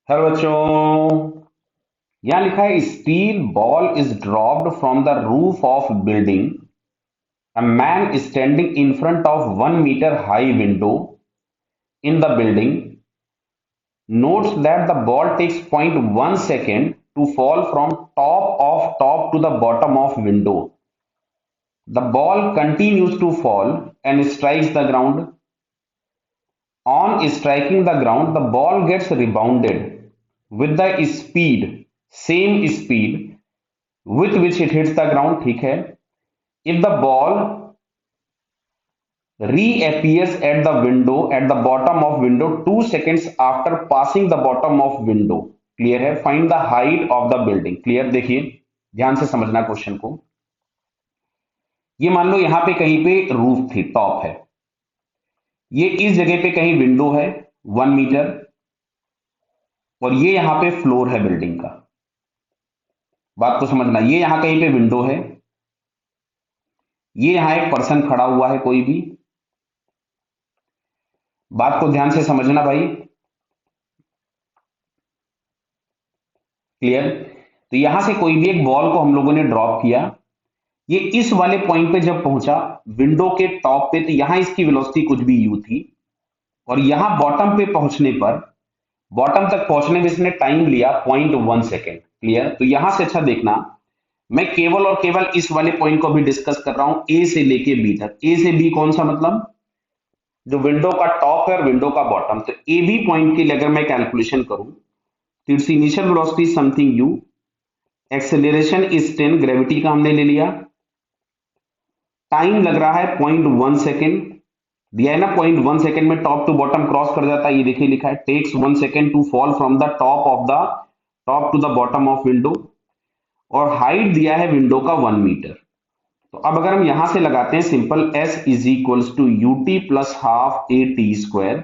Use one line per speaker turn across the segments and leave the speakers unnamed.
Hello बच्चों। यहाँ लिखा है steel ball is dropped from the roof of building. A man standing in front of 1 metre high window in the building notes that the ball takes 0.1 second to fall from top to the bottom of window. The ball continues to fall and strikes the ground. On striking the ground, the ball gets rebounded with the same speed with which it hits the ground. ठीक है. If the ball reappears at the window at the bottom of window 2 seconds after passing the bottom of window, clear है. Find the height of the building. Clear. देखिए ध्यान से समझना question को. ये मान लो यहां पे कहीं पे रूफ थी, टॉप है. ये इस जगह पे कहीं विंडो है 1 मीटर, और ये यहां पे फ्लोर है बिल्डिंग का. बात को समझना. ये यहां कहीं पे विंडो है, ये यहां एक पर्सन खड़ा हुआ है कोई भी. बात को ध्यान से समझना भाई. क्लियर. तो यहां से कोई भी एक बॉल को हम लोगों ने ड्रॉप किया. ये इस वाले पॉइंट पे जब पहुंचा विंडो के टॉप पे, तो यहां इसकी वेलोसिटी कुछ भी यू थी, और यहां बॉटम पे पहुंचने पर, बॉटम तक पहुंचने में इसने टाइम लिया 0.1 सेकेंड. क्लियर. तो यहां से अच्छा देखना, मैं केवल और केवल इस वाले पॉइंट को भी डिस्कस कर रहा हूं, ए से लेके बी तक. ए से बी कौन सा, मतलब जो विंडो का टॉप है और विंडो का बॉटम. तो ए बी पॉइंट के लिए अगर मैं कैलकुलेशन करूं, तो it's initial velocity something you, acceleration is 10, gravity का हमने ले लिया, टाइम लग रहा है 0.1 सेकेंड. दिया है ना 0.1 सेकेंड में टॉप टू बॉटम क्रॉस कर जाता है. ये देखिए लिखा है takes 1 second to fall from the top to the bottom of window. और हाइट दिया है विंडो का 1 मीटर. तो अब अगर हम यहां से लगाते हैं simple, S is equals to U T plus half A T square.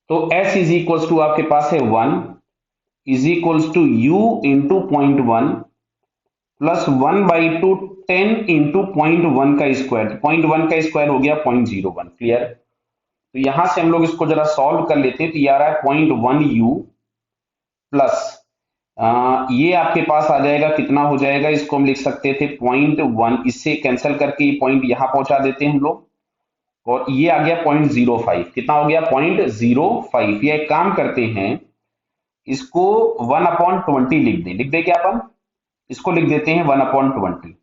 तो एस इज इक्वल्स टू आपके पास है 1 is equals to U into 0.1 plus 1/2 10 into 0.1 का स्क्वायर. 0.1 का स्क्वायर हो गया 0.01. क्लियर. तो यहां से हम लोग इसको जरा सॉल्व कर लेते हैं. तो ये आ रहा है 0.1 यू प्लस ये आपके पास आ जाएगा, कितना हो जाएगा, इसको हम लिख सकते थे 0.1, इससे कैंसिल करके ये पॉइंट यहां पहुंचा देते हैं हम लोग, और ये आ गया 0.05. कितना हो गया 0.05. ये एक काम करते हैं, इसको 1/20 लिख दें. लिख दे क्या अपन, इसको लिख देते हैं 1/20.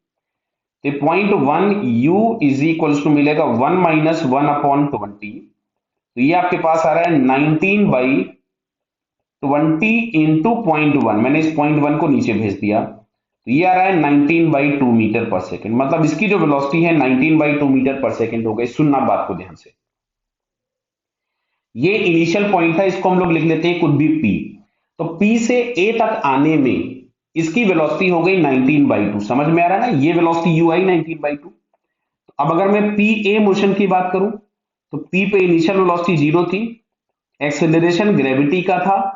तो 0.1 यू इज इक्वल्स टू मिलेगा 1 माइनस 1/20. तो ये आपके पास आ रहा है 19/20 इंटू 0.1. मैंने इस 0.1 को नीचे भेज दिया. तो ये आ रहा है 19/2 मीटर पर सेकेंड. मतलब इसकी जो वेलोसिटी है 19/2 मीटर पर सेकेंड हो गई. सुनना बात को ध्यान से. ये इनिशियल पॉइंट था, इसको हम लोग लिख लेते हैं कुछ भी पी. तो पी से ए तक आने में इसकी वेलोसिटी हो गई 19/2. समझ में आ रहा है ना, ये वेलोसिटी यू आई 19/2. अब अगर मैं पी ए मोशन की बात करूं, तो पी पे इनिशियल वेलोसिटी 0 थी, एक्सेलरेशन ग्रेविटी का था.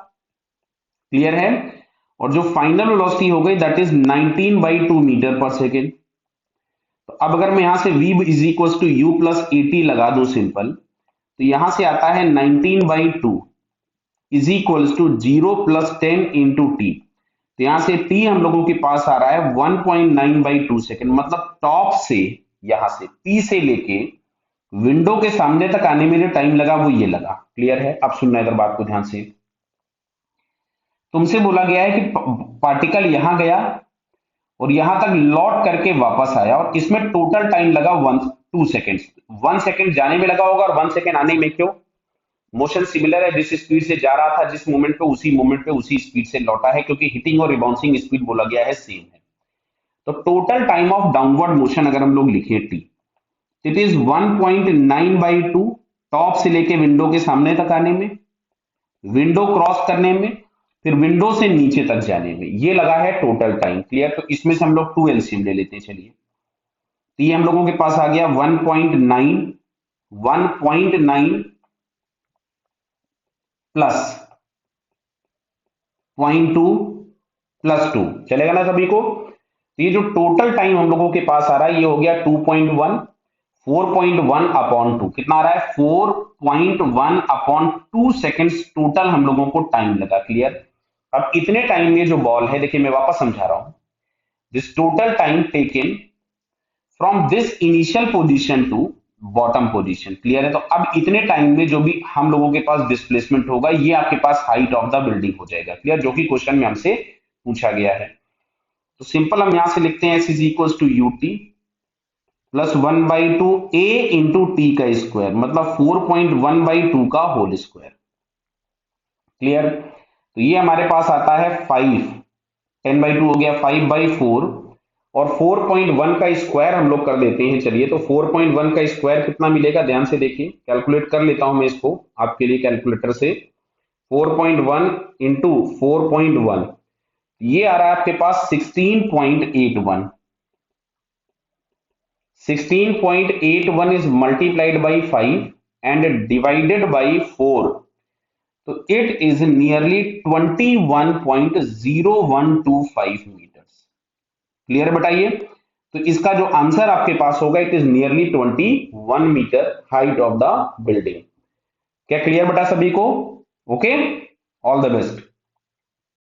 क्लियर है. और जो फाइनल वेलोसिटी हो गई that is 19/2 metre per second. तो अब अगर मैं यहां से v is equal to U plus A T लगा दूं सिंपल, तो यहां से आता है 19/2 is equal to 0 + 10 into T. तो यहां से टी हम लोगों के पास आ रहा है 1.9/2 सेकेंड. मतलब टॉप से, यहां से पी से लेके विंडो के सामने तक आने में जो टाइम लगा वो ये लगा. क्लियर है. अब सुनना इधर बात को ध्यान से. तुमसे बोला गया है कि पार्टिकल यहां गया और यहां तक लौट करके वापस आया, और इसमें टोटल टाइम लगा 2 सेकेंड. 1 सेकेंड जाने में लगा होगा और 1 सेकेंड आने में. क्यों? मोशन सिमिलर है, जिस स्पीड से जा रहा था जिस मोमेंट पे, उसी मोमेंट पे उसी स्पीड से लौटा है, क्योंकि हिटिंग और रिबाउंसिंग स्पीड बोला गया है सेम है. तो total time of downward motion अगर हम लोग लिखे टी, इट इज 1.9/2 टॉप से लेके विंडो के सामने तक आने में, विंडो क्रॉस करने में, फिर विंडो से नीचे तक जाने में. ये लगा है टोटल टाइम. क्लियर. तो इसमें से हम लोग 2 एलसीएम ले लेते हैं. चलिए, तो ये हम लोगों के पास आ गया 1.9 प्लस 0.2 प्लस 2. चलेगा ना सभी को. तो ये जो टोटल टाइम हम लोगों के पास आ रहा है ये हो गया 2.1. 4.1 अपॉन 2 कितना आ रहा है? 4.1 अपॉन 2 सेकेंड्स टोटल हम लोगों को टाइम लगा। क्लियर? अब इतने टाइम में जो बॉल है, देखिए मैं वापस समझा रहा हूं, this total time taken from this initial position to bottom position. Clear है? तो अब इतने टाइम में जो भी हम लोगों के पास डिस्प्लेसमेंट होगा, ये आपके पास हाइट ऑफ द बिल्डिंग हो जाएगा। क्लियर? जो कि क्वेश्चन में हमसे पूछा गया है। तो सिंपल हम यहां से लिखते हैं, S is equal to U T plus 1/2 A into T का स्क्वायर, मतलब 4.1/2 का होल स्क्वायर। क्लियर? तो ये हमारे पास आता है 5, 10/2 हो गया 5/4, और 4.1 का स्क्वायर हम लोग कर देते हैं। चलिए, तो 4.1 का स्क्वायर कितना मिलेगा, ध्यान से देखिए, कैलकुलेट कर लेता हूं मैं इसको आपके लिए कैलकुलेटर से। 4.1 इंटू 4.1, ये आ रहा है आपके पास 16.81। 16.81 is multiplied by 5 and divided by 4, तो it is nearly 21.0125 meters। Clear बताइए? तो इसका जो आंसर आपके पास होगा, it is nearly 21 metre height of the building. क्या क्लियर बता सभी को? Okay, all the best.